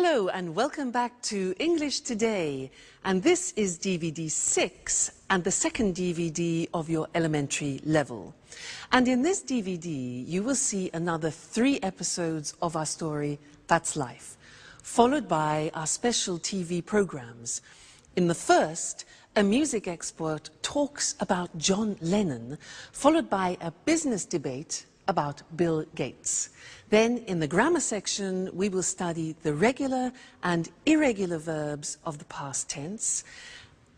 Hello and welcome back to English Today, and this is DVD 6 and the second DVD of your elementary level. And in this DVD you will see another 3 episodes of our story That's Life, followed by our special TV programs. In the first, a music expert talks about John Lennon, followed by a business debate about Bill Gates. Then, in the grammar section, we will study the regular and irregular verbs of the past tense,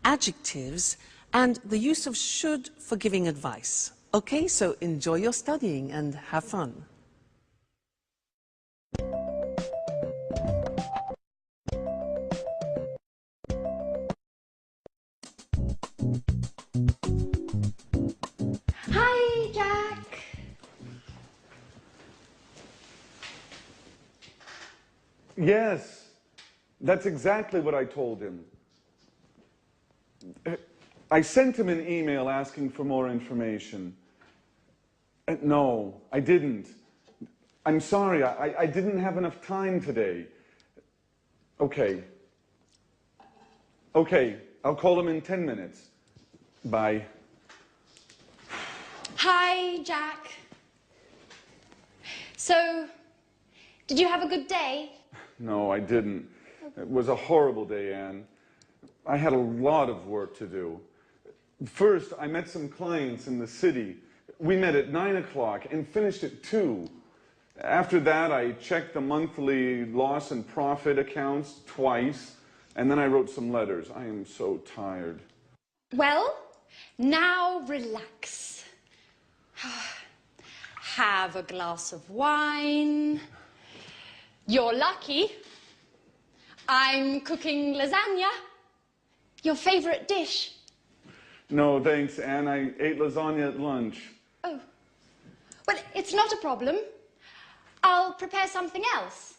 adjectives, and the use of should for giving advice. Okay, so enjoy your studying and have fun. Hi, Jack. Yes, that's exactly what I told him. I sent him an email asking for more information. No, I didn't. I'm sorry, I didn't have enough time today. Okay. Okay, I'll call him in 10 minutes. Bye. Hi, Jack. So, did you have a good day? No, I didn't. It was a horrible day, Anne. I had a lot of work to do. First, I met some clients in the city. We met at 9 o'clock and finished at 2. After that, I checked the monthly loss and profit accounts twice, and then I wrote some letters. I am so tired. Well, now relax. Have a glass of wine. You're lucky. I'm cooking lasagna. Your favorite dish. No, thanks, Anne. I ate lasagna at lunch. Oh. Well, it's not a problem. I'll prepare something else.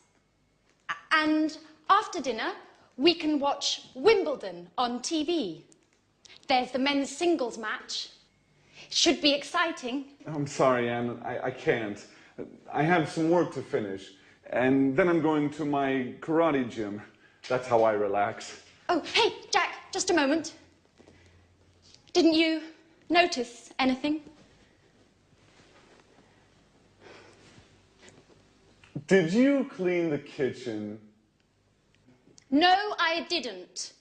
And after dinner, we can watch Wimbledon on TV. There's the men's singles match. Should be exciting. I'm sorry, Anne. I can't. I have some work to finish. And then I'm going to my karate gym. That's how I relax. Oh, hey, Jack, just a moment. Didn't you notice anything? Did you clean the kitchen? No, I didn't.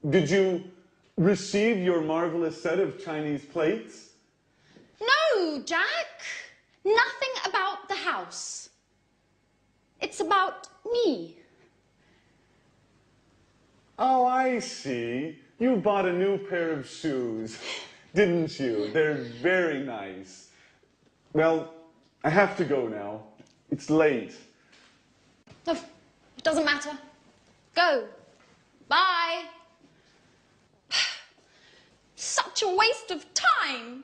Did you receive your marvelous set of Chinese plates? No, Jack. Nothing about the house. It's about me. Oh, I see. You bought a new pair of shoes, didn't you? They're very nice. Well, I have to go now. It's late. Oh, it doesn't matter. Go. Bye. Such a waste of time.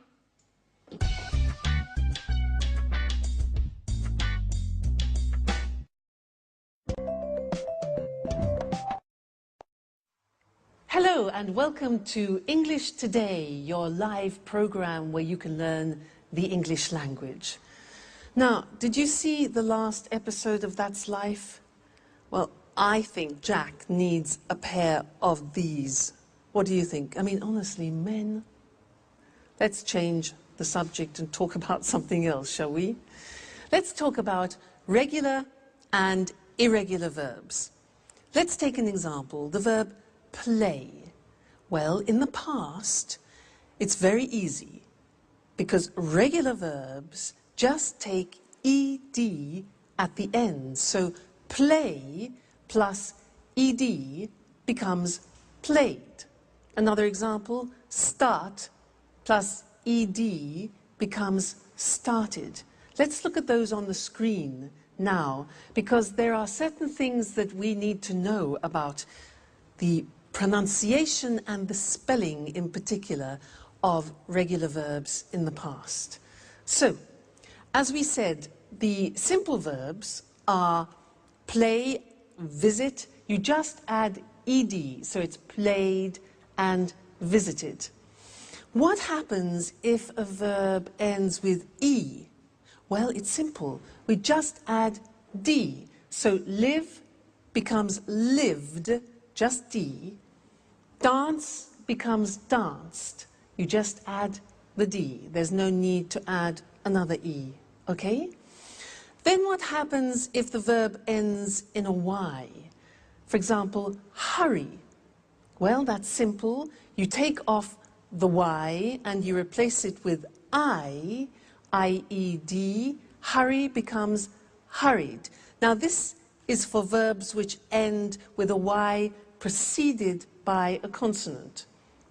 Hello and welcome to English Today, your live program where you can learn the English language. Now, did you see the last episode of That's Life? Well, I think Jack needs a pair of these. What do you think? I mean, honestly, men. Let's change the subject and talk about something else, shall we? Let's talk about regular and irregular verbs. Let's take an example, the verb play. Well, in the past, it's very easy because regular verbs just take ed at the end. So play plus ed becomes played. Another example, start plus ed becomes started. Let's look at those on the screen now, because there are certain things that we need to know about the pronunciation and the spelling in particular of regular verbs in the past. So, as we said, the simple verbs are play, visit. You just add ed, so it's played and visited. What happens if a verb ends with e? Well, it's simple. We just add d. So live becomes lived, just D. Dance becomes danced. You just add the D. There's no need to add another E, okay? Then what happens if the verb ends in a Y? For example, hurry. Well, that's simple. You take off the Y and you replace it with I-E-D. Hurry becomes hurried. Now this is for verbs which end with a Y preceded by a consonant.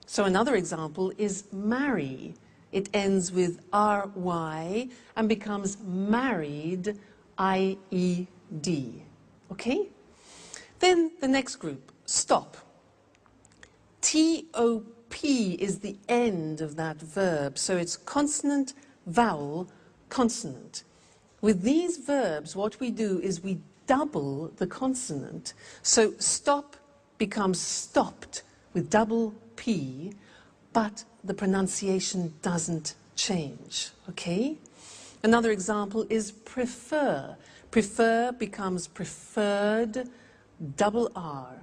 So another example is marry. It ends with R-Y and becomes married, I-E-D. Okay? Then the next group, stop. T-O-P is the end of that verb, so it's consonant, vowel, consonant. With these verbs, what we do is we double the consonant. So stop becomes stopped with double P, but the pronunciation doesn't change, okay? Another example is prefer. Prefer becomes preferred, double R.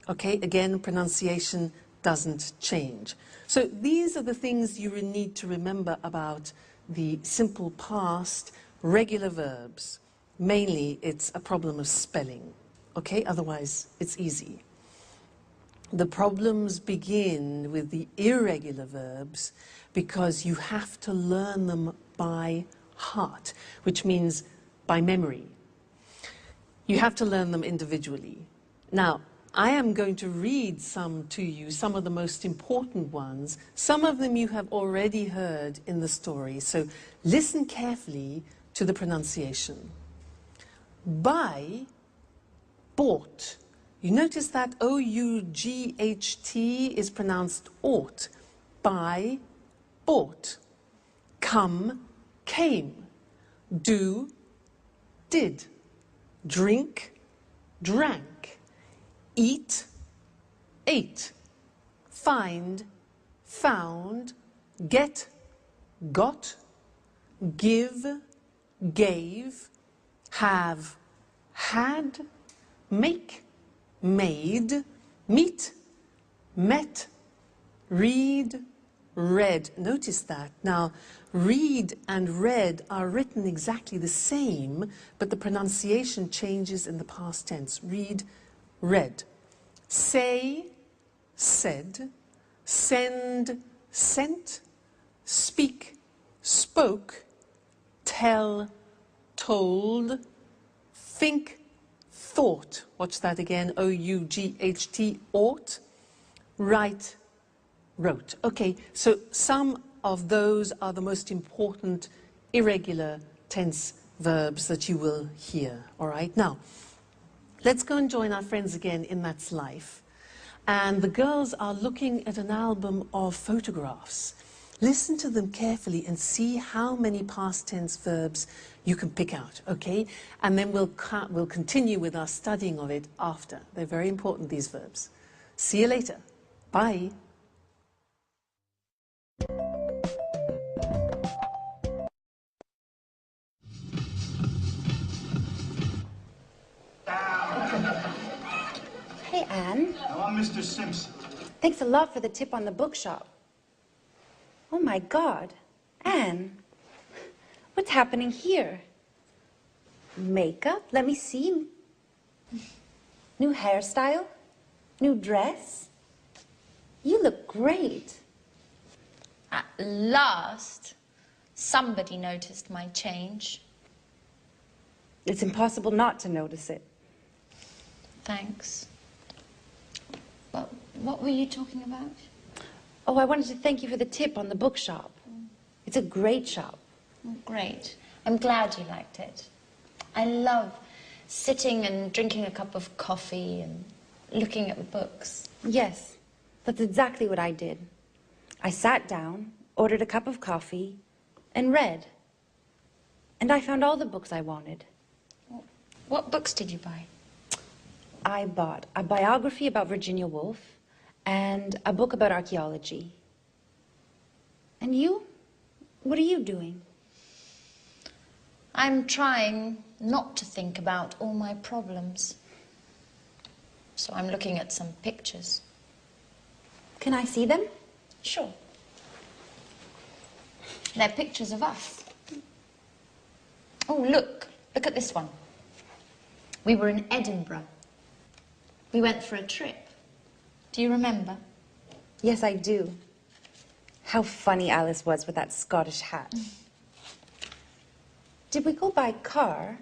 Okay, again, pronunciation doesn't change. So these are the things you need to remember about the simple past, regular verbs. Mainly, it's a problem of spelling. Okay, otherwise, it's easy. The problems begin with the irregular verbs because you have to learn them by heart, which means by memory. You have to learn them individually. Now, I am going to read some to you, some of the most important ones. Some of them you have already heard in the story, so listen carefully to the pronunciation. Buy, bought. You notice that O-U-G-H-T is pronounced ought. Buy, bought. Come, came. Do, did. Drink, drank. Eat, ate. Find, found. Get, got. Give, gave. Have, had. Make, made. Meet, met. Read, read. Notice that. Now, read and read are written exactly the same, but the pronunciation changes in the past tense. Read, read. Say, said. Send, sent. Speak, spoke. Tell, told. Think, thought. Watch that again. O-U-G-H-T, ought. Write, wrote. Okay, so some of those are the most important irregular tense verbs that you will hear. All right, now, let's go and join our friends again in That's Life. And the girls are looking at an album of photographs. Listen to them carefully and see how many past tense verbs you can pick out, okay? And then we'll continue with our studying of it after. They're very important, these verbs. See you later. Bye. Hey, Anne. Oh, I'm Mr. Simpson. Thanks a lot for the tip on the bookshop. Oh, my God. Anne, what's happening here? Makeup? Let me see. New hairstyle? New dress? You look great. At last, somebody noticed my change. It's impossible not to notice it. Thanks. Well, what were you talking about? Oh, I wanted to thank you for the tip on the bookshop. It's a great shop. Oh, great. I'm glad you liked it. I love sitting and drinking a cup of coffee and looking at the books. Yes, that's exactly what I did. I sat down, ordered a cup of coffee, and read. And I found all the books I wanted. What books did you buy? I bought a biography about Virginia Woolf and a book about archaeology. And you? What are you doing? I'm trying not to think about all my problems. So I'm looking at some pictures. Can I see them? Sure. They're pictures of us. Oh, look. Look at this one. We were in Edinburgh. We went for a trip. Do you remember? Yes, I do. How funny Alice was with that Scottish hat. Did we go by car?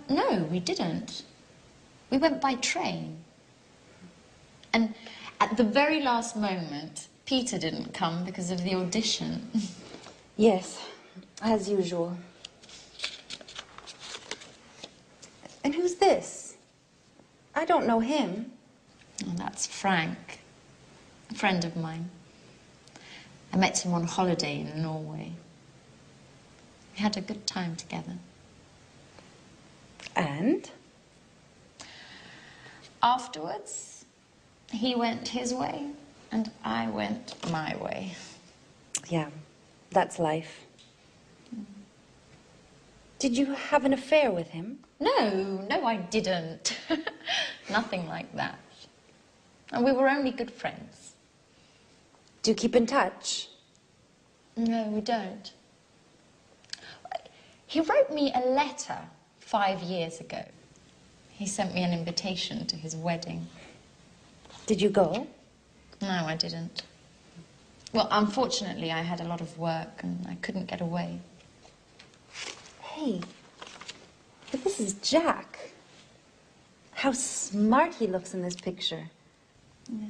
No, we didn't. We went by train. And at the very last moment, Peter didn't come because of the audition. Yes, as usual. And who's this? I don't know him. Oh, that's Frank, a friend of mine. I met him on holiday in Norway. We had a good time together. And? Afterwards, he went his way and I went my way. Yeah, that's life. Did you have an affair with him? No, I didn't. Nothing like that. And we were only good friends. Do you keep in touch? No, we don't. He wrote me a letter 5 years ago. He sent me an invitation to his wedding. Did you go? No, I didn't. Well, unfortunately, I had a lot of work and I couldn't get away. Hey, but this is Jack. How smart he looks in this picture. Yes.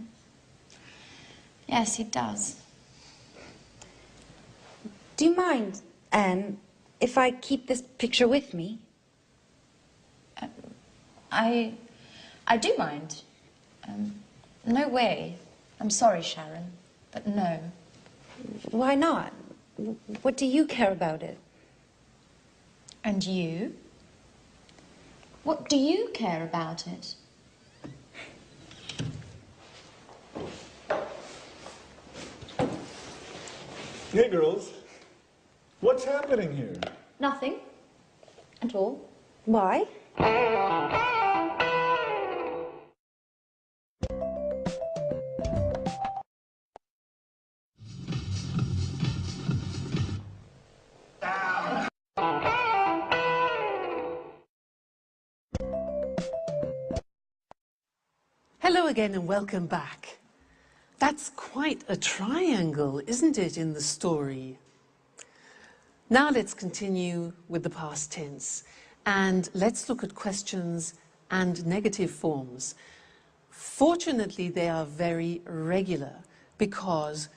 Yes, he does. Do you mind, Anne, if I keep this picture with me? I do mind. No way. I'm sorry, Sharon, but no. Why not? What do you care about it? And you? What do you care about it? Hey, girls. What's happening here? Nothing at all. Why? Hello again and welcome back. That's quite a triangle, isn't it, in the story? Now let's continue with the past tense and let's look at questions and negative forms. Fortunately, they are very regular because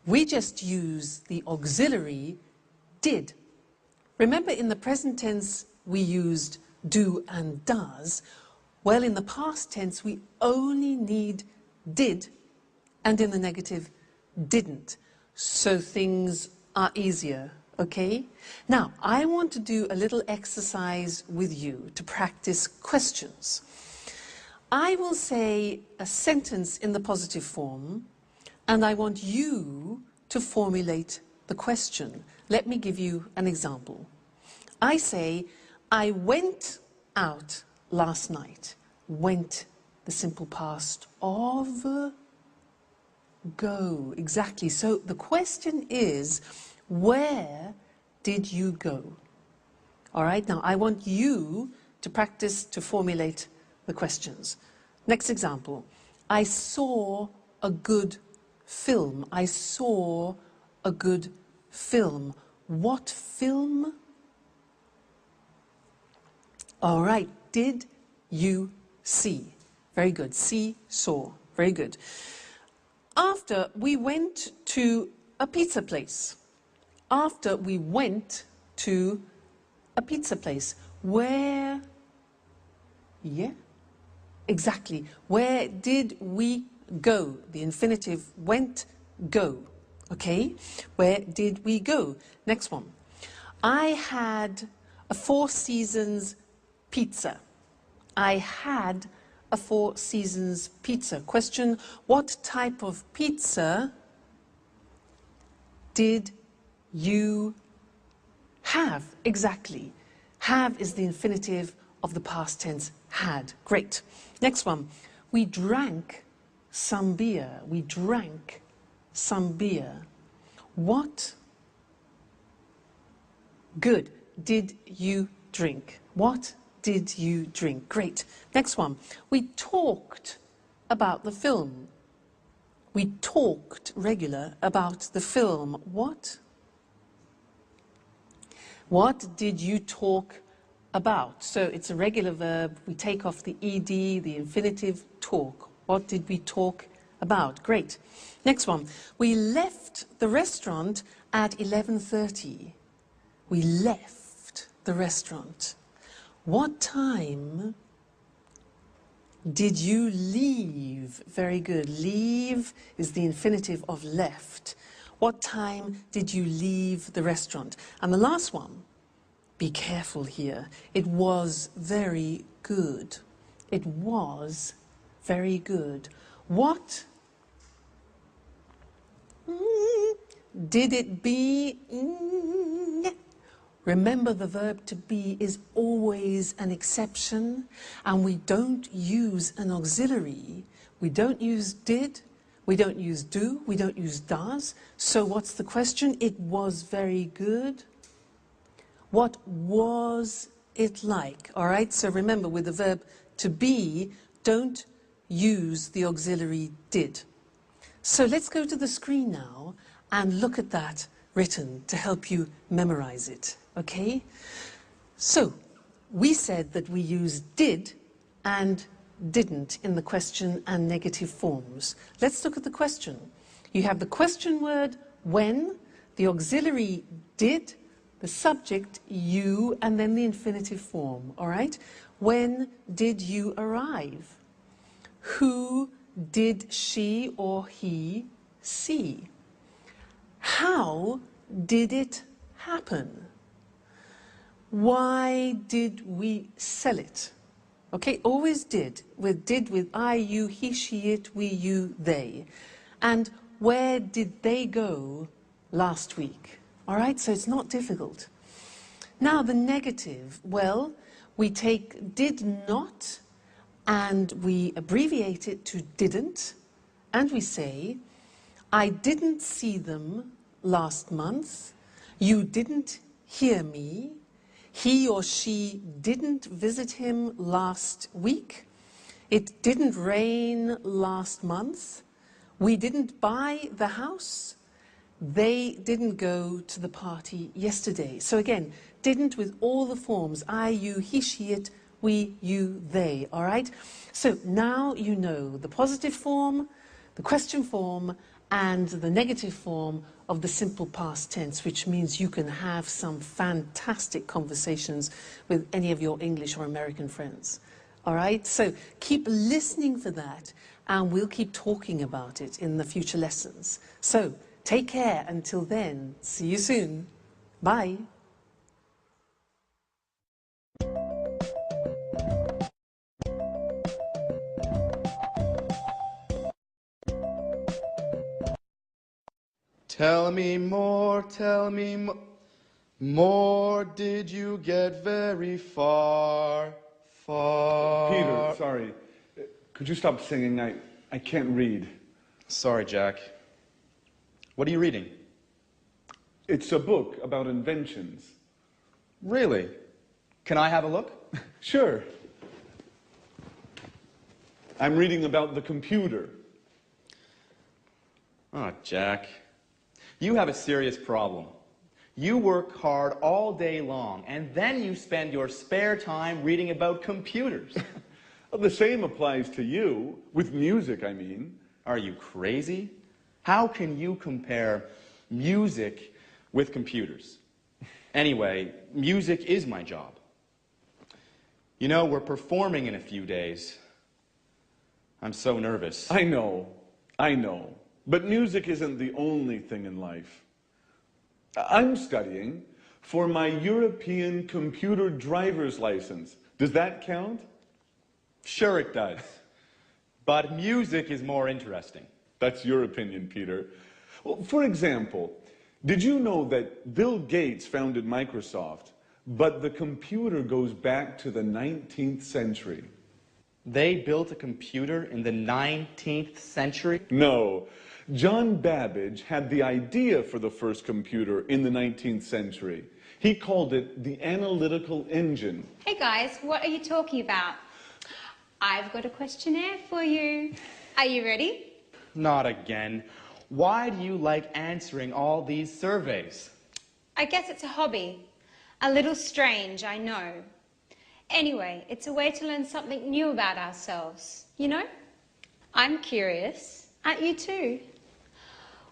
we just use the auxiliary did. Remember, in the present tense, we used do and does. Well, in the past tense, we only need did, and in the negative, didn't. So things are easier, okay? Now, I want to do a little exercise with you to practice questions. I will say a sentence in the positive form, and I want you to formulate the question. Let me give you an example. I say, I went out last night. Went, the simple past of go. Exactly. So the question is, where did you go? All right. Now I want you to practice to formulate the questions. Next example. I saw a good film. I saw a good film. What film? All right. Did you see? Very good. See, saw. Very good. After we went to a pizza place. After we went to a pizza place. Where? Yeah, exactly. Where did we go? The infinitive went, go. Okay? Where did we go? Next one. I had a Four Seasons pizza. I had a Four Seasons pizza. Question, what type of pizza did you have? Exactly. Have is the infinitive of the past tense had. Great. Next one. We drank some beer. We drank some beer. What good did you drink? What did you drink? Great. Next one. We talked about the film. We talked regular about the film. What? What did you talk about? So it's a regular verb. We take off the ed, the infinitive, talk. What did we talk about? Great. Next one. We left the restaurant at 11:30. We left the restaurant. What time did you leave? Very good. Leave is the infinitive of left. What time did you leave the restaurant? And the last one, be careful here. It was very good. It was very good. What did it be? Remember, the verb to be is always an exception, and we don't use an auxiliary. We don't use did, we don't use do, we don't use does. So what's the question? It was very good. What was it like? All right, so remember, with the verb to be, don't use the auxiliary did. So let's go to the screen now and look at that written to help you memorize it, okay? So we said that we use did and didn't in the question and negative forms. Let's look at the question. You have the question word when, the auxiliary did, the subject you, and then the infinitive form, all right? When did you arrive? Who did she or he see? How did it happen? Why did we sell it? Okay, always did with I, you, he, she, it, we, you, they. And where did they go last week? All right, so it's not difficult. Now the negative, well, we take did not and we abbreviate it to didn't, and we say, I didn't see them last month, you didn't hear me, he or she didn't visit him last week, it didn't rain last month, we didn't buy the house, they didn't go to the party yesterday. So again, didn't with all the forms, I, you, he, she, it, we, you, they, all right? So now you know the positive form, the question form, and the negative form of the simple past tense, which means you can have some fantastic conversations with any of your English or American friends. All right, so keep listening for that, and we'll keep talking about it in the future lessons. So take care until then. See you soon. Bye. Tell me more, more, did you get very far, far? Peter, sorry. Could you stop singing? I can't read. Sorry, Jack. What are you reading? It's a book about inventions. Really? Can I have a look? Sure. I'm reading about the computer. Oh, Jack. You have a serious problem. You work hard all day long, and then you spend your spare time reading about computers. Well, the same applies to you, with music, I mean. Are you crazy? How can you compare music with computers? Anyway, music is my job. You know, we're performing in a few days. I'm so nervous. I know. But music isn't the only thing in life. I'm studying for my European computer driver's license. Does that count? Sure it does. But music is more interesting. That's your opinion, Peter. Well, for example, did you know that Bill Gates founded Microsoft, but the computer goes back to the 19th century. They built a computer in the 19th century? No. John Babbage had the idea for the first computer in the 19th century. He called it the analytical engine. Hey guys, what are you talking about? I've got a questionnaire for you. Are you ready? Not again. Why do you like answering all these surveys? I guess it's a hobby. A little strange, I know. Anyway, it's a way to learn something new about ourselves, you know? I'm curious. Aren't you too?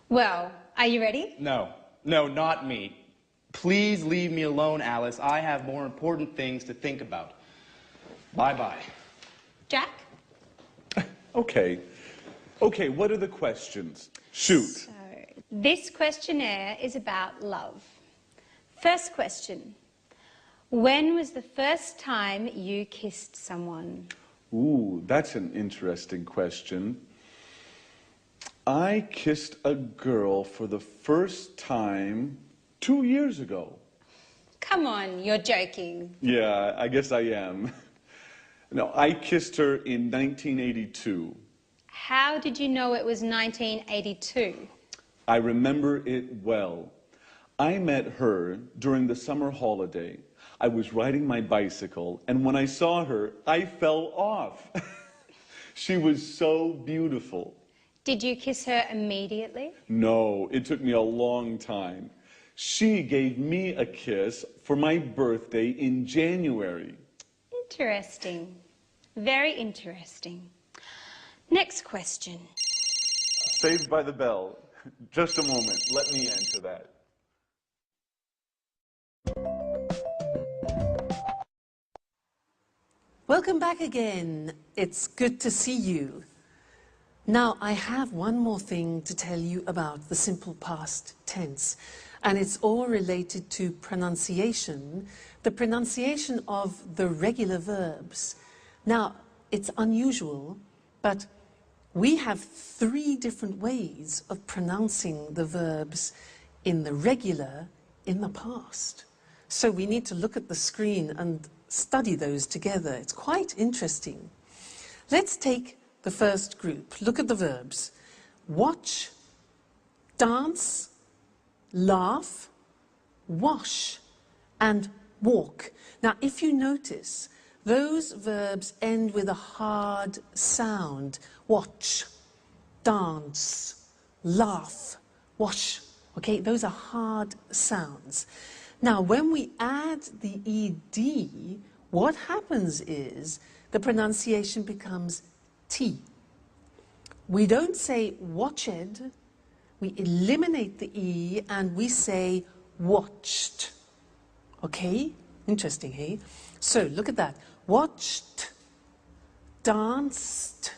Well, are you ready? No, not me. Please leave me alone, Alice. I have more important things to think about. Bye-bye. Jack? Okay, what are the questions? Shoot. So, this questionnaire is about love. First question. When was the first time you kissed someone? Ooh, that's an interesting question. I kissed a girl for the first time 2 years ago. Come on, you're joking. Yeah, I guess I am. No, I kissed her in 1982. How did you know it was 1982? I remember it well. I met her during the summer holiday. I was riding my bicycle, and when I saw her, I fell off. She was so beautiful. Did you kiss her immediately? No, it took me a long time. She gave me a kiss for my birthday in January. Interesting. Very interesting. Next question. Saved by the Bell. Just a moment. Let me answer that. Welcome back again. It's good to see you. Now, I have one more thing to tell you about the simple past tense, and it's all related to pronunciation, the pronunciation of the regular verbs. Now, it's unusual, but we have 3 different ways of pronouncing the verbs in the regular in the past. So we need to look at the screen and study those together. It's quite interesting. Let's take the first group. Look at the verbs. Watch, dance, laugh, wash, and walk. Now, if you notice, those verbs end with a hard sound. Watch, dance, laugh, wash. Okay, those are hard sounds. Now, when we add the ed, what happens is the pronunciation becomes T. We don't say watched, we eliminate the E and we say watched. Okay? Interesting, hey? So, look at that. Watched, danced,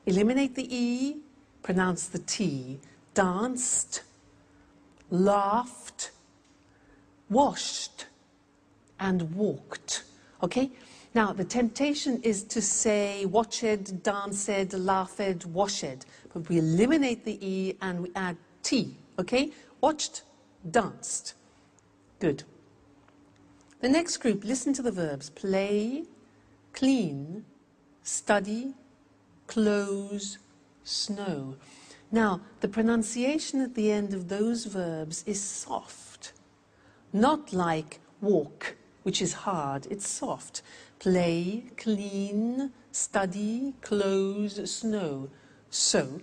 eliminate the E, pronounce the T. Danced, laughed, washed, and walked. Okay? Now, the temptation is to say watched, danced, laughed, washed. But we eliminate the E and we add T. Okay? Watched, danced. Good. The next group, listen to the verbs. Play, clean, study, close, snow. Now, the pronunciation at the end of those verbs is soft. Not like walk, which is hard. It's soft. Play, clean, study, close, snow. So,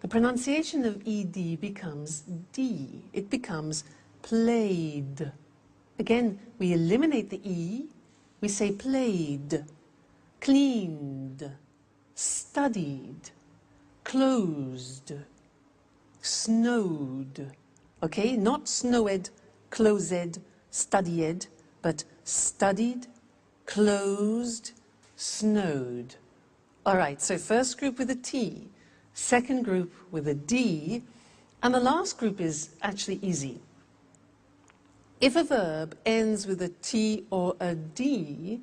the pronunciation of ed becomes D. It becomes played. Again, we eliminate the E. We say played, cleaned, studied, closed, snowed. Okay, not snowed, closed, studied, but studied, closed, snowed. All right, so first group with a T, second group with a D, and the last group is actually easy. If a verb ends with a T or a D,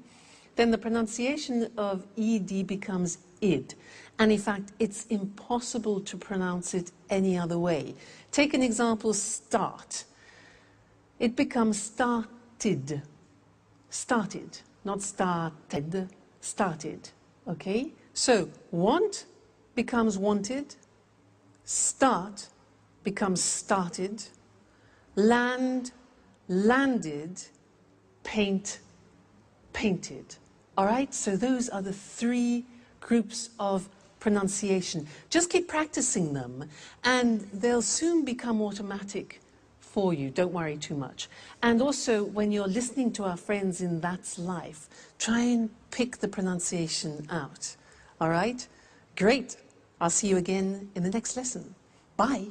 then the pronunciation of ed becomes id. And in fact, it's impossible to pronounce it any other way. Take an example, start. It becomes started. started, not started, started. Okay? So, want becomes wanted, start becomes started, land, landed, paint, painted. All right? So those are the three groups of pronunciation. Just keep practicing them and they'll soon become automatic for you. Don't worry too much. And also, when you're listening to our friends in That's Life, try and pick the pronunciation out. All right? Great. I'll see you again in the next lesson. Bye.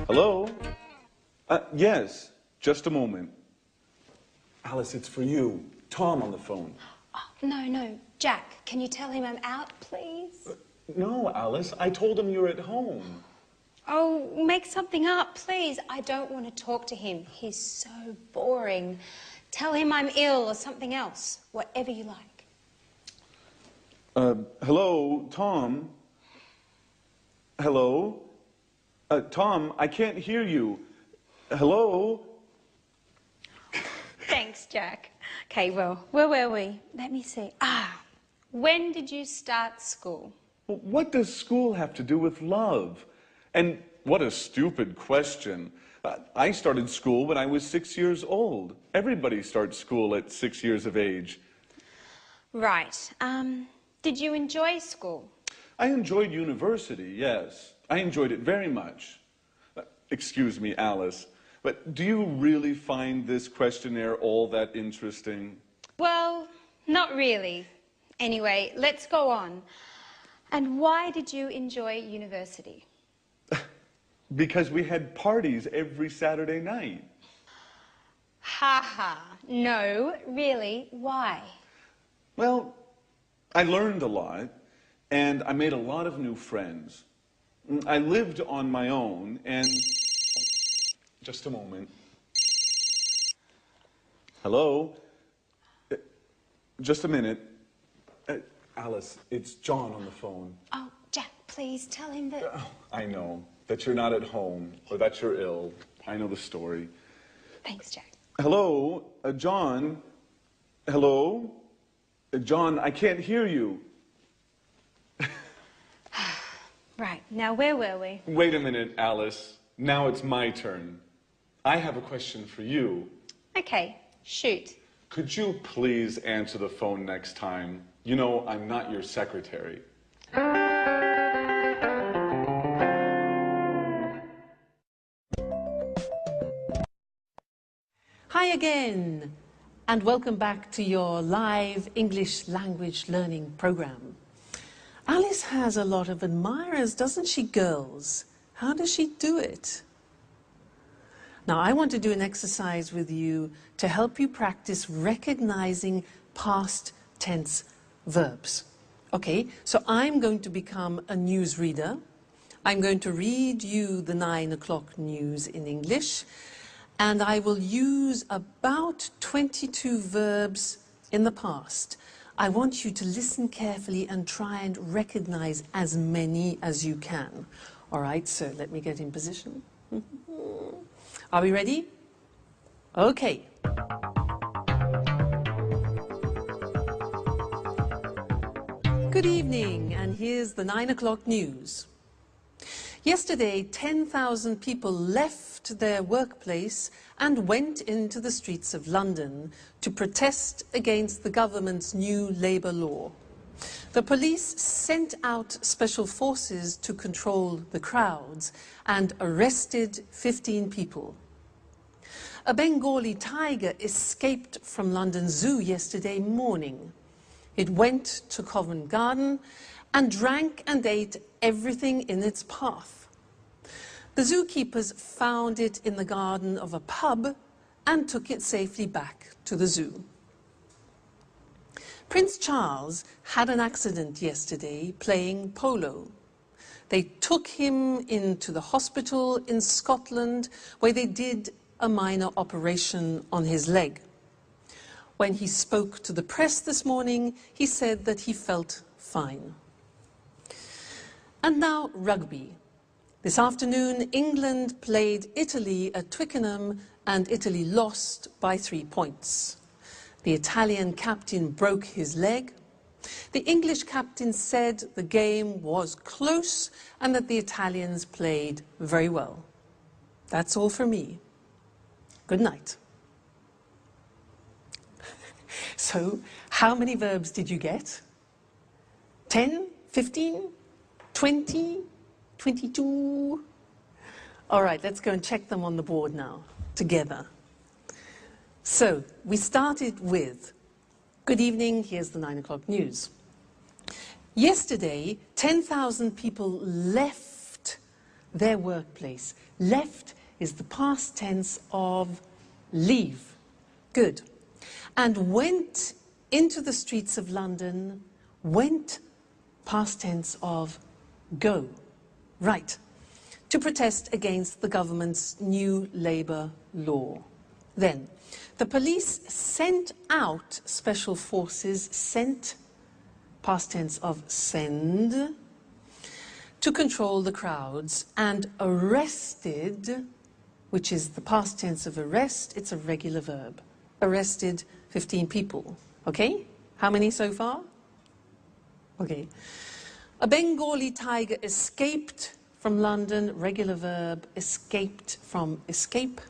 Hello? Yes, just a moment. Alice, it's for you. Tom on the phone. Oh, no. Jack, can you tell him I'm out, please? No, Alice, I told him you're at home. Oh, make something up, please. I don't want to talk to him. He's so boring. Tell him I'm ill or something else. Whatever you like. Hello, Tom? Hello? Tom, I can't hear you. Hello? Thanks, Jack. Okay, well, where were we? Let me see. When did you start school? What does school have to do with love? And what a stupid question. I started school when I was 6 years old. Everybody starts school at 6 years of age. Right. Did you enjoy school? I enjoyed university, yes. I enjoyed it very much. Excuse me, Alice, but do you really find this questionnaire all that interesting? Well, not really. Anyway, let's go on. And why did you enjoy university? Because we had parties every Saturday night. Ha. No, really, why? Well, I learned a lot, and I made a lot of new friends. I lived on my own, and... Just a moment. Hello? Just a minute. Alice, it's John on the phone. Oh, Jack, please tell him that... I know, that you're not at home, or that you're ill. I know the story. Thanks, Jack. Hello? John? Hello? John, I can't hear you. Right, now where were we? Wait a minute, Alice. Now it's my turn. I have a question for you. Okay, shoot. Could you please answer the phone next time? You know, I'm not your secretary. Hi again, and welcome back to your live English language learning program. Alice has a lot of admirers, doesn't she, girls? How does she do it? Now, I want to do an exercise with you to help you practice recognizing past tense verbs. Okay, so I'm going to become a newsreader. I'm going to read you the 9 o'clock news in English, and I will use about 22 verbs in the past. I want you to listen carefully and try and recognize as many as you can. All right, so let me get in position. Are we ready? Okay. Good evening, and here's the 9 o'clock news. Yesterday, 10,000 people left their workplace and went into the streets of London to protest against the government's new labour law. The police sent out special forces to control the crowds and arrested 15 people. A Bengali tiger escaped from London Zoo yesterday morning. It went to Covent Garden and drank and ate everything in its path. The zookeepers found it in the garden of a pub and took it safely back to the zoo. Prince Charles had an accident yesterday playing polo. They took him into the hospital in Scotland where they did a minor operation on his leg. When he spoke to the press this morning, he said that he felt fine. And now rugby. This afternoon, England played Italy at Twickenham and Italy lost by 3 points. The Italian captain broke his leg. The English captain said the game was close and that the Italians played very well. That's all from me. Good night. So, how many verbs did you get? 10? 15? 20? 22? All right, let's go and check them on the board now, together. So, we started with, good evening, here's the 9 o'clock news. Yesterday, 10,000 people left their workplace. Left is the past tense of leave. Good. And went into the streets of London. Went, past tense of go. Right. To protest against the government's new labour law. Then, the police sent out special forces, sent, past tense of send, to control the crowds, and arrested, which is the past tense of arrest, it's a regular verb. Arrested 15 people. Okay? How many so far? Okay. A Bengali tiger escaped from London, regular verb, escaped from escape.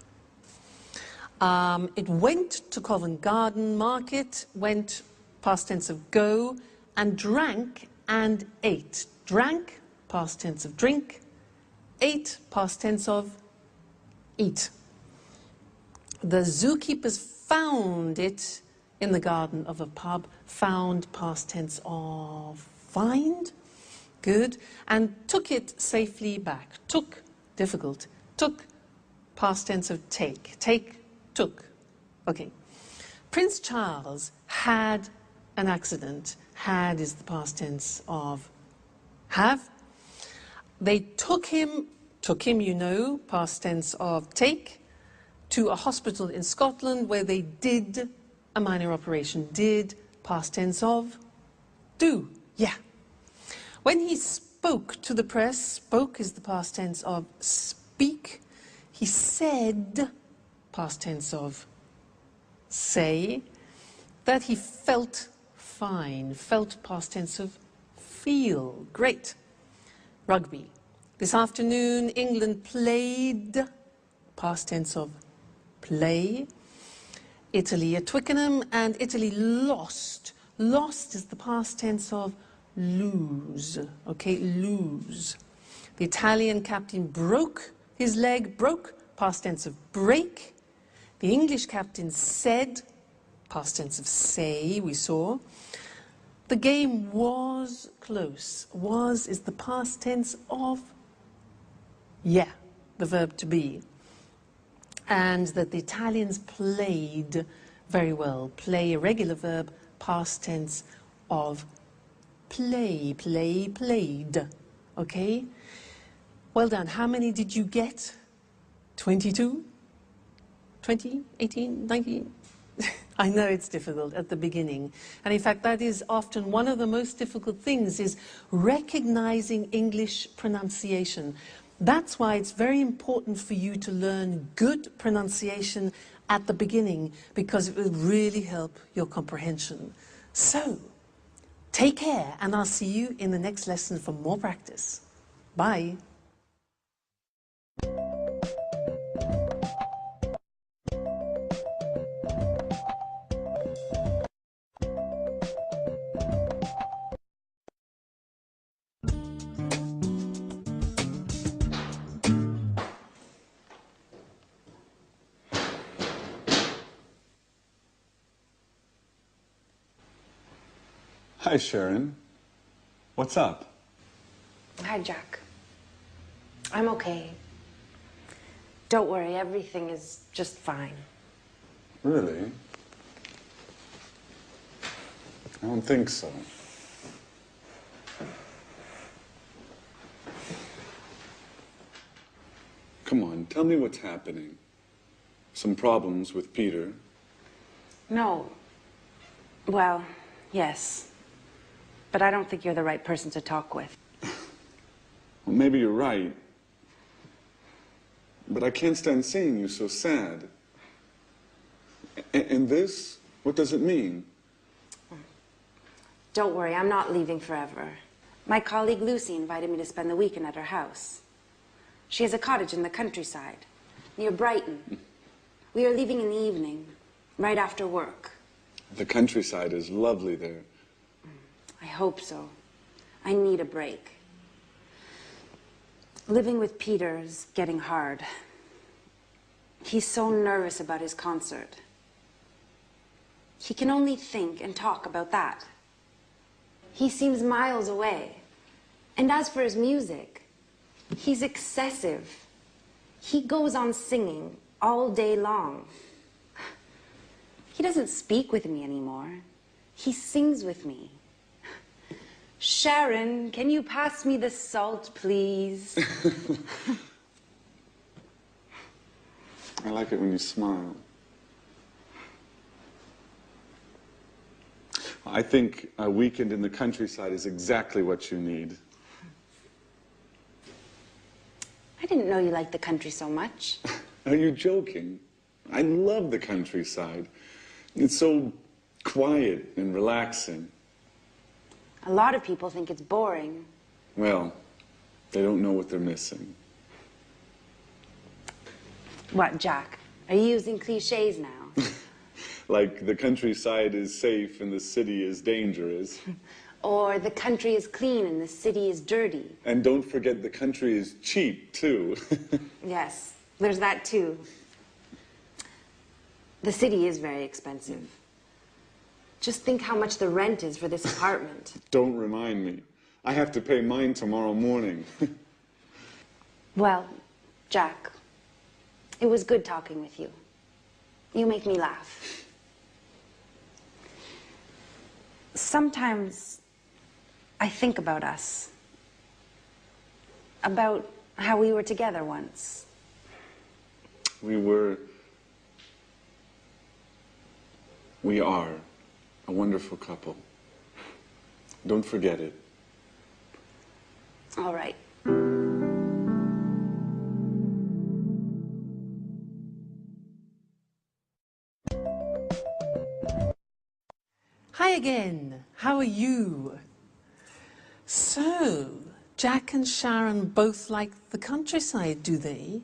It went to Covent Garden Market, went, past tense of go, and drank and ate. Drank, past tense of drink. Ate, past tense of eat. The zookeepers found it in the garden of a pub. Found, past tense of find. Good. And took it safely back. Took, difficult. Took, past tense of take. Take, took. Okay. Prince Charles had an accident. Had is the past tense of have. They took him, you know, past tense of take, to a hospital in Scotland where they did a minor operation. Did, past tense of do. Yeah. When he spoke to the press, spoke is the past tense of speak. He said, past tense of say, that he felt fine. Felt, past tense of feel. Great. Rugby. This afternoon, England played, past tense of play, Italy at Twickenham, and Italy lost. Lost is the past tense of lose. Okay, lose. The Italian captain broke his leg, broke, past tense of break. The English captain said, past tense of say, we saw. The game was close. Was is the past tense of yeah, the verb to be. And that the Italians played very well. Play, a regular verb, past tense of play, play, played. Okay? Well done. How many did you get? 22? 20? 18? 19? I know it's difficult at the beginning. And in fact, that is often one of the most difficult things, is recognizing English pronunciation. That's why it's very important for you to learn good pronunciation at the beginning, because it will really help your comprehension. So, take care, and I'll see you in the next lesson for more practice. Bye. Hi, Sharon. What's up? Hi, Jack. I'm okay. Don't worry, everything is just fine. Really? I don't think so. Come on, tell me what's happening. Some problems with Peter? No. Well, yes. But I don't think you're the right person to talk with. Well, maybe you're right. but I can't stand seeing you so sad. And this, what does it mean? Don't worry, I'm not leaving forever. My colleague Lucy invited me to spend the weekend at her house. She has a cottage in the countryside, near Brighton. We are leaving in the evening, right after work. The countryside is lovely there. I hope so. I need a break. Living with Peter is getting hard. He's so nervous about his concert. He can only think and talk about that. He seems miles away. And as for his music, he's excessive. He goes on singing all day long. He doesn't speak with me anymore. He sings with me. Sharon, can you pass me the salt, please? I like it when you smile. I think a weekend in the countryside is exactly what you need. I didn't know you liked the country so much. Are you joking? I love the countryside. It's so quiet and relaxing. A lot of people think it's boring. Well, they don't know what they're missing. What, Jack? Are you using cliches now? Like the countryside is safe and the city is dangerous. Or the country is clean and the city is dirty. And don't forget the country is cheap, too. Yes, there's that too. The city is very expensive. Just think how much the rent is for this apartment. Don't remind me. I have to pay mine tomorrow morning. Well, Jack, it was good talking with you. You make me laugh. Sometimes I think about us. About how we were together once. We are a wonderful couple. Don't forget it. All right. Hi again. How are you? So, Jack and Sharon both like the countryside, do they?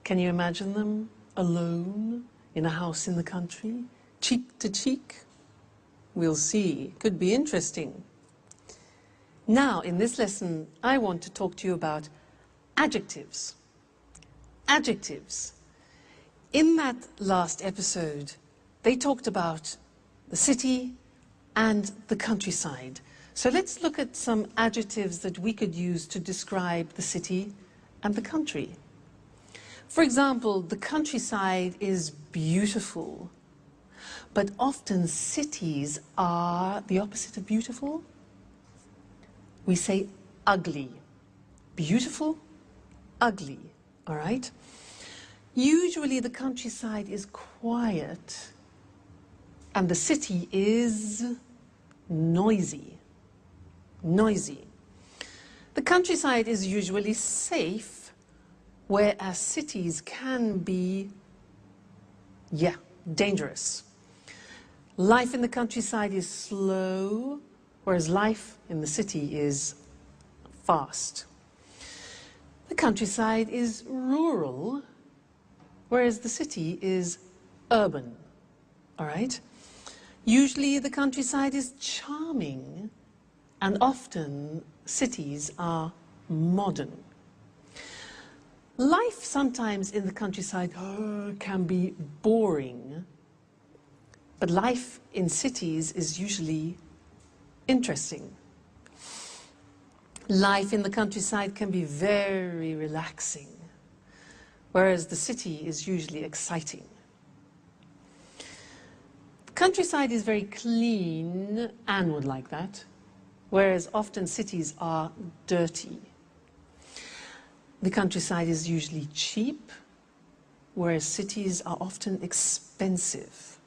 Can you imagine them alone in a house in the country, cheek to cheek? We'll see. Could be interesting. Now, in this lesson, I want to talk to you about adjectives. Adjectives. In that last episode, they talked about the city and the countryside. So let's look at some adjectives that we could use to describe the city and the country. For example, the countryside is beautiful, but often cities are the opposite of beautiful. We say ugly. Beautiful, ugly, all right? Usually the countryside is quiet and the city is noisy. Noisy. The countryside is usually safe, whereas cities can be, dangerous. Life in the countryside is slow, whereas life in the city is fast. The countryside is rural, whereas the city is urban, all right? Usually the countryside is charming, and often cities are modern. Life sometimes in the countryside can be boring, but life in cities is usually interesting. Life in the countryside can be very relaxing, whereas the city is usually exciting. The countryside is very clean, Anne would like that, whereas often cities are dirty. The countryside is usually cheap, whereas cities are often expensive.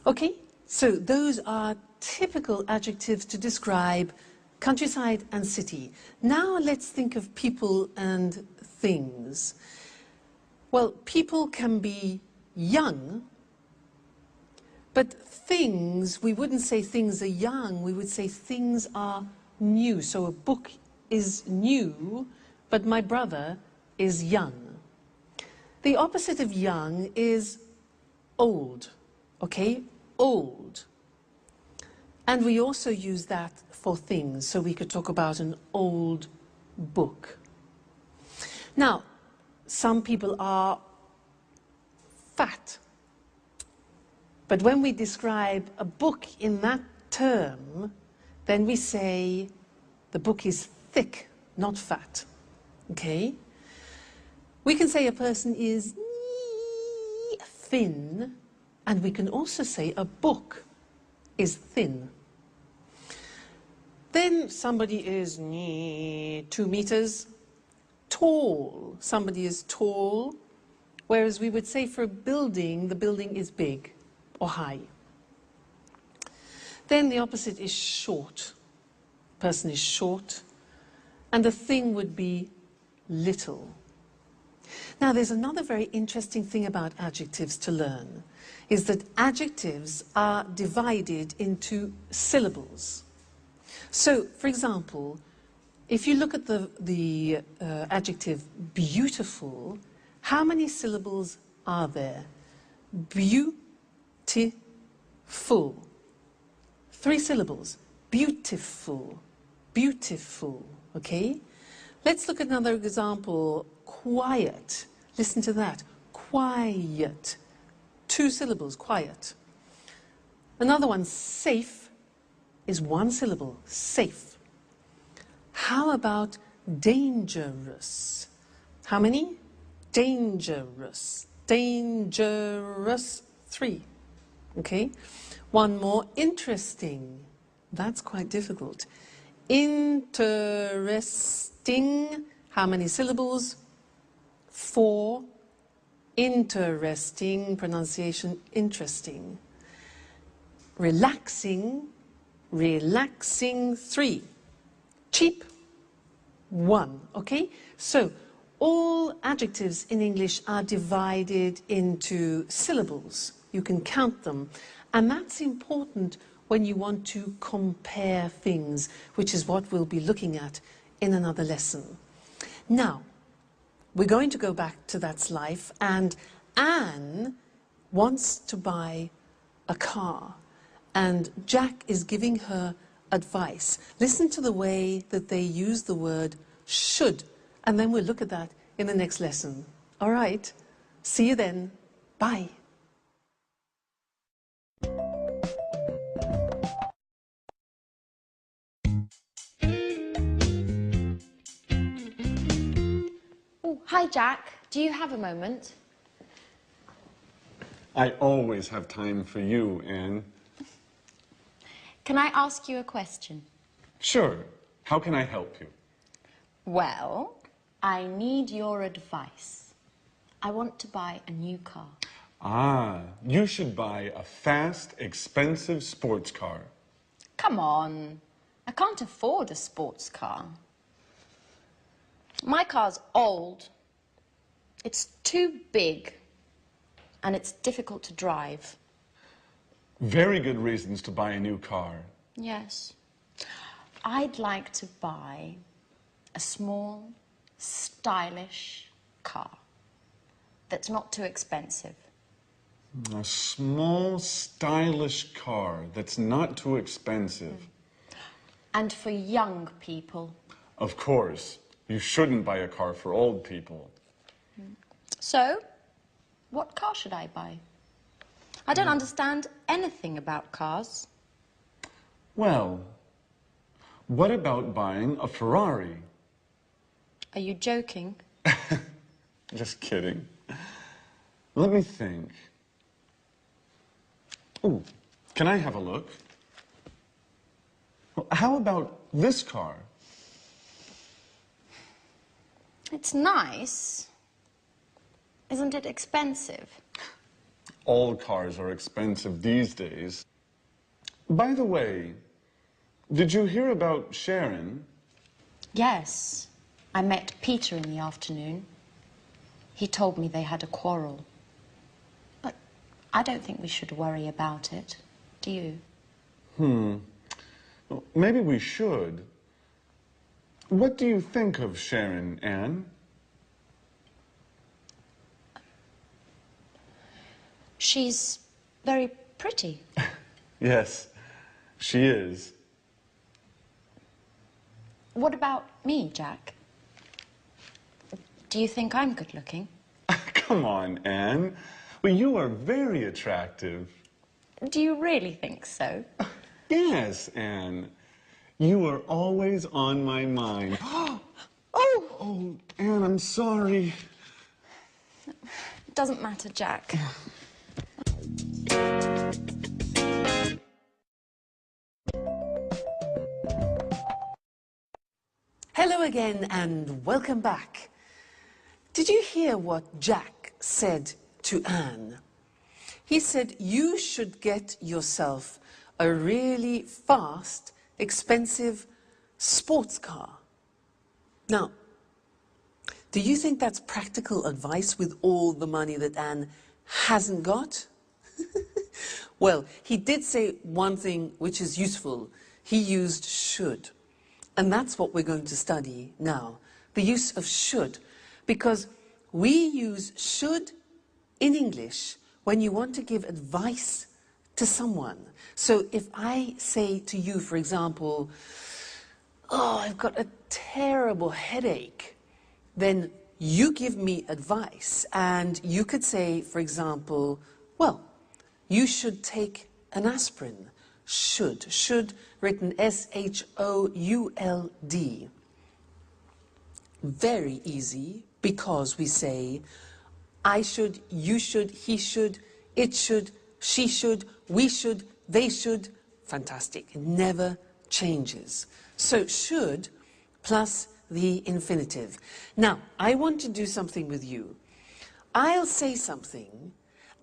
Okay, so those are typical adjectives to describe countryside and city. Now let's think of people and things. Well, people can be young, but things, we wouldn't say things are young, we would say things are new. So a book is new, but my brother is young. The opposite of young is old, okay? Old. And we also use that for things, so we could talk about an old book. Now, some people are fat. But when we describe a book in that term, then we say the book is thick, not fat. Okay? We can say a person is thin, and we can also say a book is thin. Then somebody is 2 meters tall. Somebody is tall, whereas we would say for a building, the building is big or high. Then the opposite is short. Person is short, and the thing would be little. Now, there's another very interesting thing about adjectives to learn, is that adjectives are divided into syllables. So, for example, if you look at the adjective beautiful, how many syllables are there? Beautiful. 3 syllables. Beautiful. Beautiful. Okay? Let's look at another example. Quiet. Listen to that. Quiet. 2 syllables. Quiet. Another one. Safe is 1 syllable. Safe. How about dangerous? How many? Dangerous. Dangerous. 3. Okay? One more. Interesting. That's quite difficult. Interesting. How many syllables? 4. Interesting. Pronunciation interesting. Relaxing. Relaxing. 3. Cheap. 1. Okay? So, all adjectives in English are divided into syllables. You can count them. And that's important when you want to compare things, which is what we'll be looking at in another lesson. Now, we're going to go back to That's Life, and Anne wants to buy a car, and Jack is giving her advice. Listen to the way that they use the word should, and then we'll look at that in the next lesson. All right, see you then. Bye. Oh, hi, Jack. Do you have a moment? I always have time for you, Anne. Can I ask you a question? Sure. How can I help you? Well, I need your advice. I want to buy a new car. Ah, you should buy a fast, expensive sports car. Come on. I can't afford a sports car. My car's old. It's too big. And it's difficult to drive. Very good reasons to buy a new car. Yes. I'd like to buy a small, stylish car that's not too expensive. A small, stylish car that's not too expensive. And for young people. Of course. You shouldn't buy a car for old people. So, what car should I buy? I don't understand anything about cars. Well, what about buying a Ferrari? Are you joking? Just kidding. Let me think. Oh, can I have a look? Well, how about this car? It's nice. Isn't it expensive? All cars are expensive these days. By the way, did you hear about Sharon? Yes. I met Peter in the afternoon. He told me they had a quarrel. But I don't think we should worry about it. Do you? Well, maybe we should. What do you think of Sharon, Anne? She's very pretty. Yes, she is. What about me, Jack? Do you think I'm good looking? Come on, Anne. Well, you are very attractive. Do you really think so? Yes, Anne. You are always on my mind. Oh, Anne, I'm sorry. Doesn't matter, Jack. Hello again and welcome back. Did you hear what Jack said to Anne? He said you should get yourself a really fast, expensive sports car. Now, do you think that's practical advice with all the money that Anne hasn't got? Well, he did say one thing which is useful. He used should. And that's what we're going to study now, the use of should, because we use should in English when you want to give advice to someone. So if I say to you, for example, oh, I've got a terrible headache, then you give me advice, and you could say, for example, well, you should take an aspirin. Should, written S-H-O-U-L-D. Very easy, because we say, I should, you should, he should, it should, she should, we should, they should. Fantastic. It never changes. So should plus the infinitive. Now, I want to do something with you. I'll say something,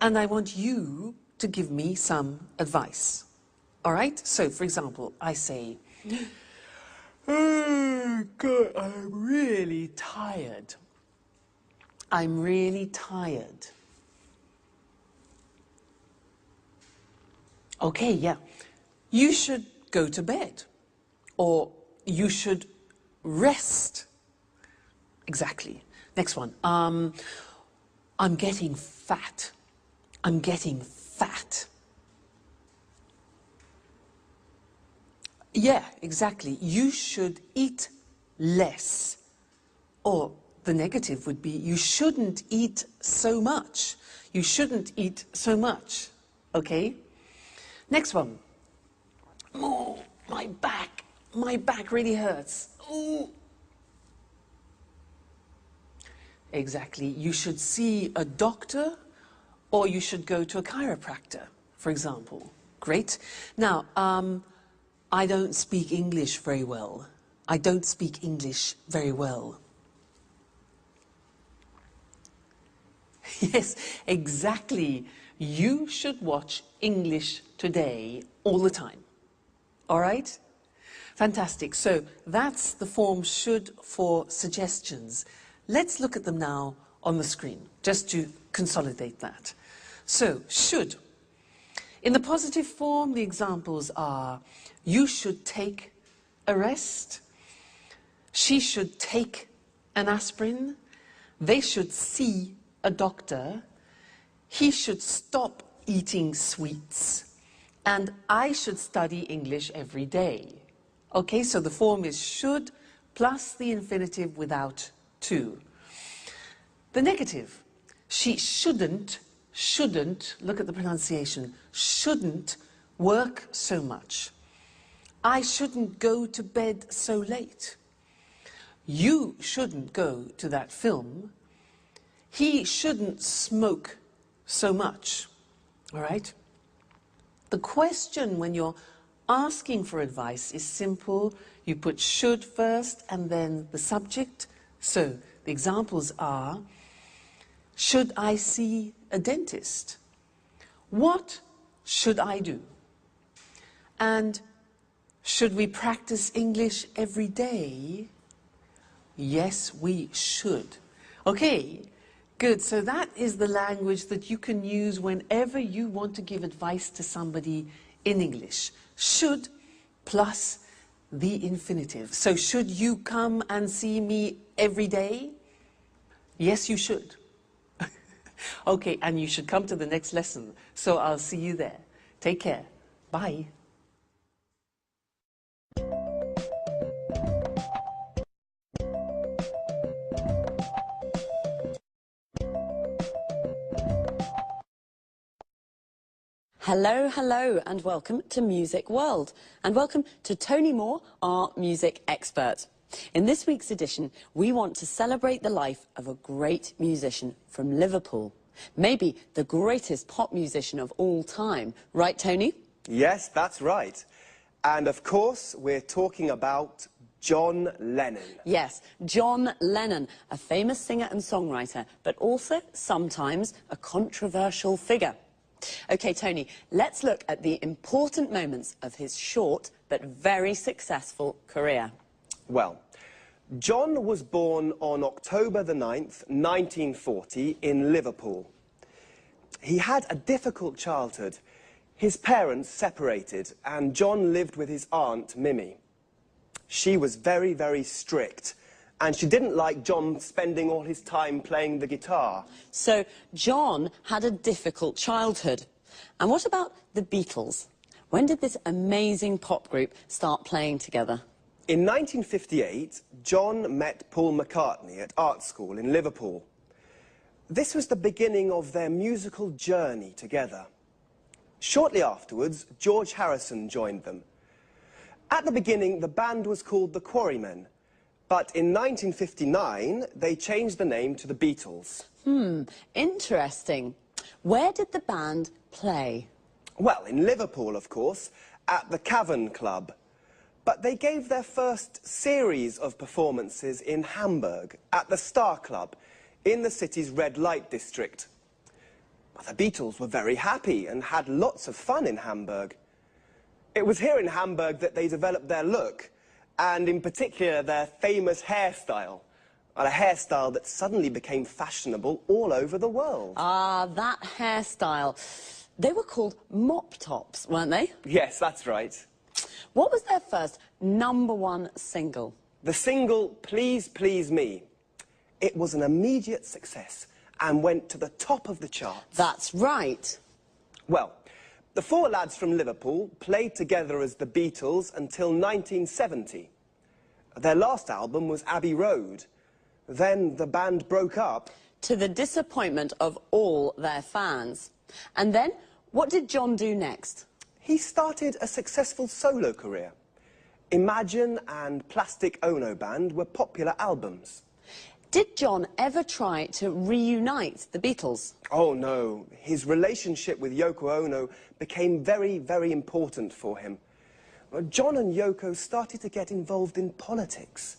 and I want you to give me some advice. All right? So, for example, I say, oh, God, I'm really tired. I'm really tired. Okay, yeah. You should go to bed. Or you should rest. Exactly. Next one. I'm getting fat. I'm getting fat. Yeah, exactly. You should eat less. Or the negative would be, you shouldn't eat so much. You shouldn't eat so much. Okay? Next one. Oh, my back really hurts. Ooh. Exactly. You should see a doctor, or you should go to a chiropractor, for example. Great. Now, I don't speak English very well. I don't speak English very well. Yes, exactly. You should watch English Today all the time. All right? Fantastic. So that's the form should for suggestions. Let's look at them now on the screen, just to consolidate that. So, should. In the positive form, the examples are, you should take a rest. She should take an aspirin. They should see a doctor. He should stop eating sweets. And I should study English every day. Okay, so the form is should plus the infinitive without to. The negative, she shouldn't, look at the pronunciation, shouldn't work so much. I shouldn't go to bed so late. You shouldn't go to that film. He shouldn't smoke so much. All right? The question when you're asking for advice is simple. You put should first and then the subject. So the examples are, should I see a dentist? What should I do? And should we practice English every day? Yes, we should. Okay, good. So that is the language that you can use whenever you want to give advice to somebody in English. Should plus the infinitive. So should you come and see me every day? Yes, you should. Okay, and you should come to the next lesson. So I'll see you there. Take care. Bye. Hello, hello, and welcome to Music World. And welcome to Tony Moore, our music expert. In this week's edition, we want to celebrate the life of a great musician from Liverpool. Maybe the greatest pop musician of all time. Right, Tony? Yes, that's right. And of course, we're talking about John Lennon. Yes, John Lennon, a famous singer and songwriter, but also sometimes a controversial figure. OK, Tony, let's look at the important moments of his short but very successful career. Well, John was born on October the 9th, 1940, in Liverpool. He had a difficult childhood. His parents separated, and John lived with his aunt, Mimi. She was very, very strict, and she didn't like John spending all his time playing the guitar. So John had a difficult childhood. And what about the Beatles? When did this amazing pop group start playing together? In 1958, John met Paul McCartney at art school in Liverpool. This was the beginning of their musical journey together. Shortly afterwards, George Harrison joined them. At the beginning, the band was called the Quarrymen. But in 1959, they changed the name to the Beatles. Interesting. Where did the band play? Well, in Liverpool, of course, at the Cavern Club. But they gave their first series of performances in Hamburg, at the Star Club, in the city's red light district. The Beatles were very happy and had lots of fun in Hamburg. It was here in Hamburg that they developed their look, and in particular their famous hairstyle, a hairstyle that suddenly became fashionable all over the world. Ah, that hairstyle. They were called mop tops, weren't they? Yes, that's right. What was their first #1 single? The single, Please Please Me. It was an immediate success and went to the top of the charts. That's right. Well, the four lads from Liverpool played together as the Beatles until 1970. Their last album was Abbey Road. Then the band broke up. To the disappointment of all their fans. And then, what did John do next? He started a successful solo career. Imagine and Plastic Ono Band were popular albums. Did John ever try to reunite the Beatles? Oh, no. His relationship with Yoko Ono became very, very important for him. John and Yoko started to get involved in politics.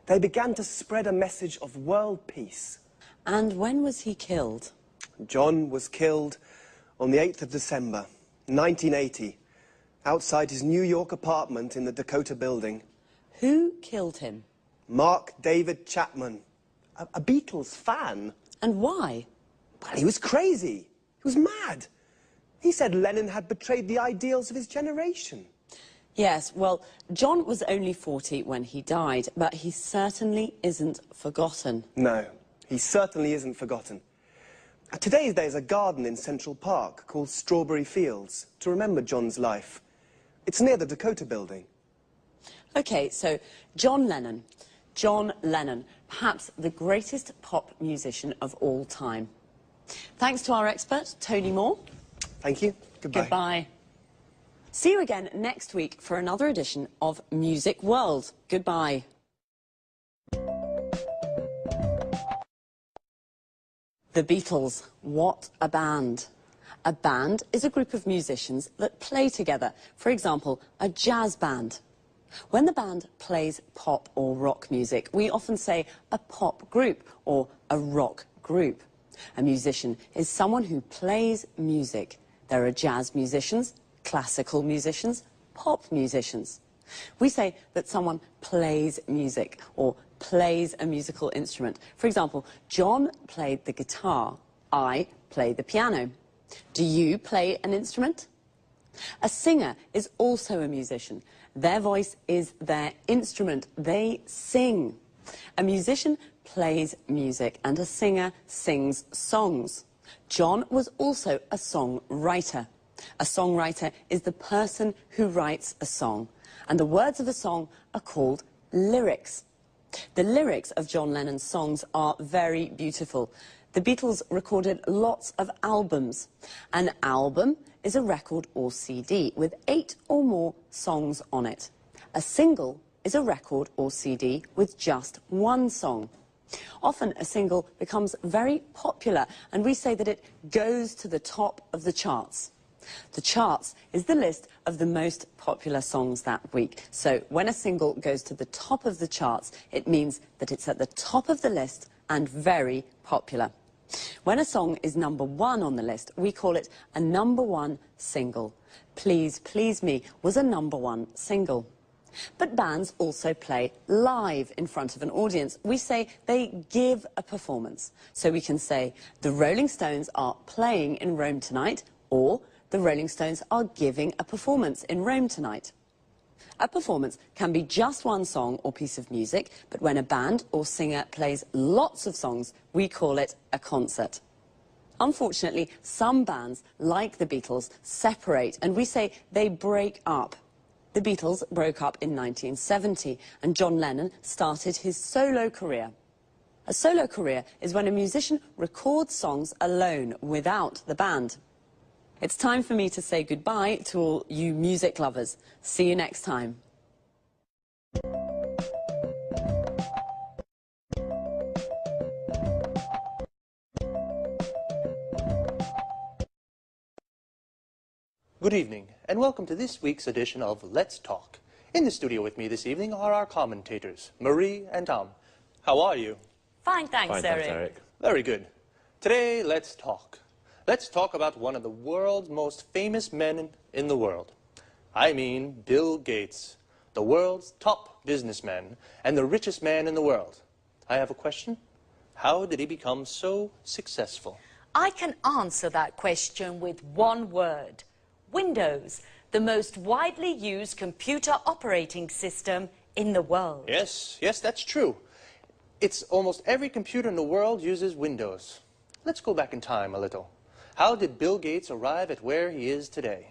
They began to spread a message of world peace. And when was he killed? John was killed on the 8th of December, 1980, outside his New York apartment in the Dakota Building. Who killed him? Mark David Chapman, a Beatles fan. And why? Well, he was crazy. He was mad. He said Lennon had betrayed the ideals of his generation. Yes, well, John was only 40 when he died, but he certainly isn't forgotten. No, he certainly isn't forgotten. Today there's a garden in Central Park called Strawberry Fields to remember John's life. It's near the Dakota Building. OK, so John Lennon. John Lennon, perhaps the greatest pop musician of all time. Thanks to our expert, Tony Moore. Thank you. Goodbye. Goodbye. See you again next week for another edition of Music World. Goodbye. The Beatles, what a band. A band is a group of musicians that play together. For example, a jazz band. When the band plays pop or rock music, we often say a pop group or a rock group. A musician is someone who plays music. There are jazz musicians, classical musicians, pop musicians. We say that someone plays music or plays a musical instrument. For example, John played the guitar. I play the piano. Do you play an instrument? A singer is also a musician. Their voice is their instrument. They sing. A musician plays music and a singer sings songs. John was also a songwriter. A songwriter is the person who writes a song, and the words of a song are called lyrics. The lyrics of John Lennon's songs are very beautiful. The Beatles recorded lots of albums. An album is a record or CD with 8 or more songs on it. A single is a record or CD with just one song. Often a single becomes very popular, and we say that it goes to the top of the charts. The charts is the list of the most popular songs that week. So when a single goes to the top of the charts, it means that it's at the top of the list and very popular. When a song is #1 on the list, we call it a #1 single. Please Please Me was a #1 single. But bands also play live in front of an audience. We say they give a performance. So we can say, the Rolling Stones are playing in Rome tonight, or the Rolling Stones are giving a performance in Rome tonight. A performance can be just one song or piece of music, but when a band or singer plays lots of songs, we call it a concert. Unfortunately, some bands, like the Beatles, separate, and we say they break up. The Beatles broke up in 1970, and John Lennon started his solo career. A solo career is when a musician records songs alone, without the band. It's time for me to say goodbye to all you music lovers. See you next time. Good evening, and welcome to this week's edition of Let's Talk. In the studio with me this evening are our commentators, Marie and Tom. How are you? Fine, thanks, Eric. Very good. Today, let's talk. Let's talk about one of the world's most famous men in the world. I mean Bill Gates, the world's top businessman and the richest man in the world. I have a question. How did he become so successful? I can answer that question with one word. Windows, the most widely used computer operating system in the world. Yes, that's true. It's almost every computer in the world uses Windows. Let's go back in time a little. How did Bill Gates arrive at where he is today?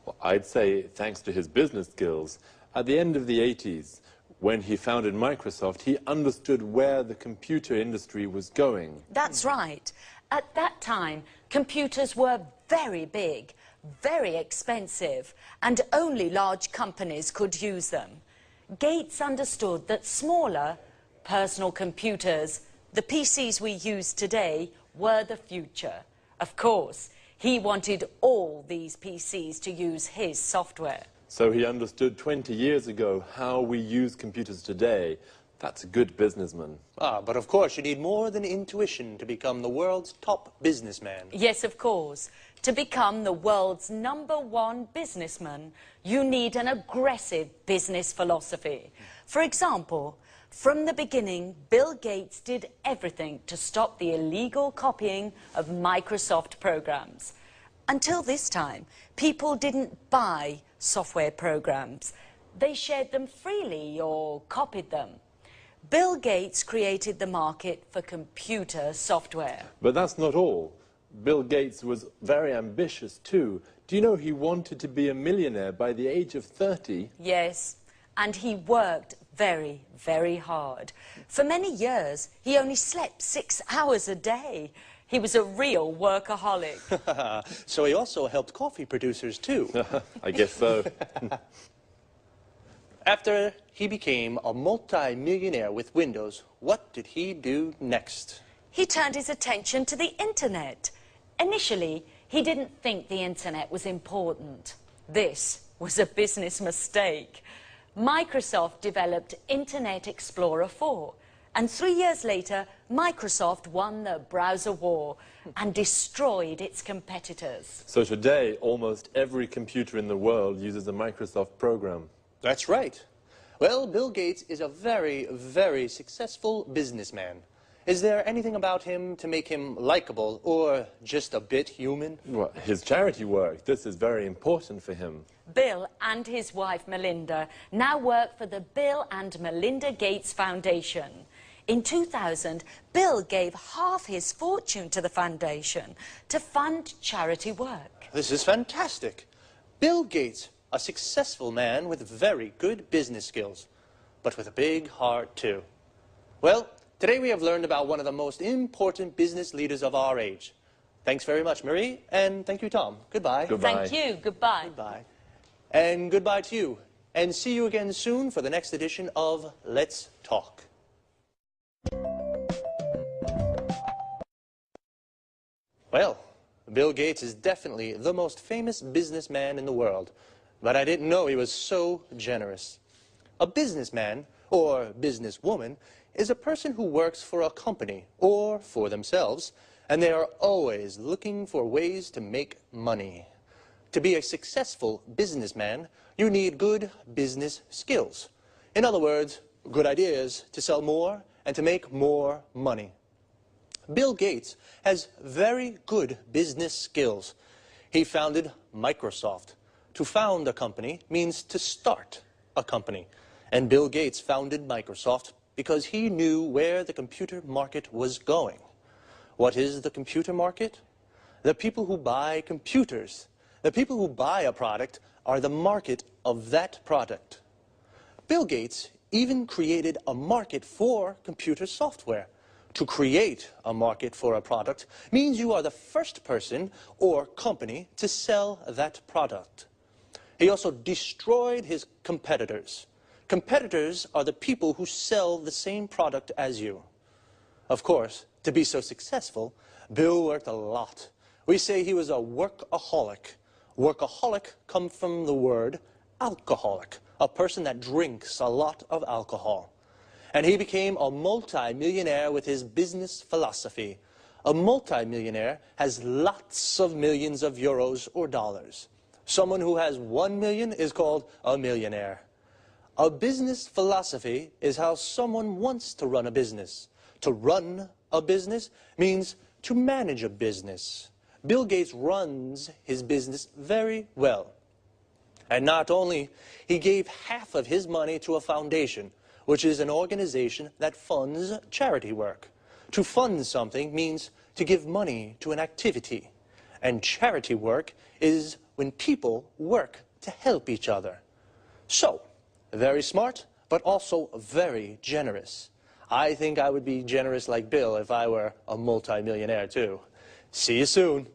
Well, I'd say thanks to his business skills. At the end of the 80s, when he founded Microsoft, he understood where the computer industry was going. That's right. At that time, computers were very big, very expensive, and only large companies could use them. Gates understood that smaller, personal computers, the PCs we use today, were the future. Of course, he wanted all these PCs to use his software. So he understood 20 years ago how we use computers today. That's a good businessman. But of course you need more than intuition to become the world's top businessman. Yes, of course. To become the world's #1 businessman, you need an aggressive business philosophy. For example, from the beginning, Bill Gates did everything to stop the illegal copying of Microsoft programs. Until this time, people didn't buy software programs. They shared them freely or copied them. Bill Gates created the market for computer software. But that's not all. Bill Gates was very ambitious too. Do you know he wanted to be a millionaire by the age of 30? Yes, and he worked very, very hard. For many years, he only slept 6 hours a day. He was a real workaholic. So he also helped coffee producers too. I guess so. After he became a multi-millionaire with Windows, what did he do next? He turned his attention to the internet. Initially, he didn't think the internet was important. This was a business mistake. Microsoft developed Internet Explorer 4, and 3 years later, Microsoft won the browser war and destroyed its competitors. So today, almost every computer in the world uses a Microsoft program. That's right. Well, Bill Gates is a very, very successful businessman. Is there anything about him to make him likable or just a bit human? Well, his charity work, this is very important for him. Bill and his wife Melinda now work for the Bill and Melinda Gates Foundation. In 2000, Bill gave half his fortune to the foundation to fund charity work. This is fantastic. Bill Gates, a successful man with very good business skills, but with a big heart too. Well, today we have learned about one of the most important business leaders of our age. Thanks very much, Marie, and thank you, Tom. Goodbye. Thank you. Goodbye. Goodbye. And goodbye to you. And see you again soon for the next edition of Let's Talk. Well, Bill Gates is definitely the most famous businessman in the world, but I didn't know he was so generous. A businessman, or businesswoman, is a person who works for a company or for themselves, and they are always looking for ways to make money. To be a successful businessman, you need good business skills. In other words, good ideas to sell more and to make more money. Bill Gates has very good business skills. He founded Microsoft. To found a company means to start a company. And Bill Gates founded Microsoft because he knew where the computer market was going. What is the computer market? The people who buy computers. The people who buy a product are the market of that product. Bill Gates even created a market for computer software. To create a market for a product means you are the first person or company to sell that product. He also destroyed his competitors. Competitors are the people who sell the same product as you. Of course, to be so successful, Bill worked a lot. We say he was a workaholic. Workaholic comes from the word alcoholic, a person that drinks a lot of alcohol. And he became a multi-millionaire with his business philosophy. A multi-millionaire has lots of millions of euros or dollars. Someone who has 1 million is called a millionaire. A business philosophy is how someone wants to run a business. To run a business means to manage a business. Bill Gates runs his business very well. And not only, he gave half of his money to a foundation, which is an organization that funds charity work. To fund something means to give money to an activity. And charity work is when people work to help each other. So, very smart, but also very generous. I think I would be generous like Bill if I were a multi-millionaire too. See you soon.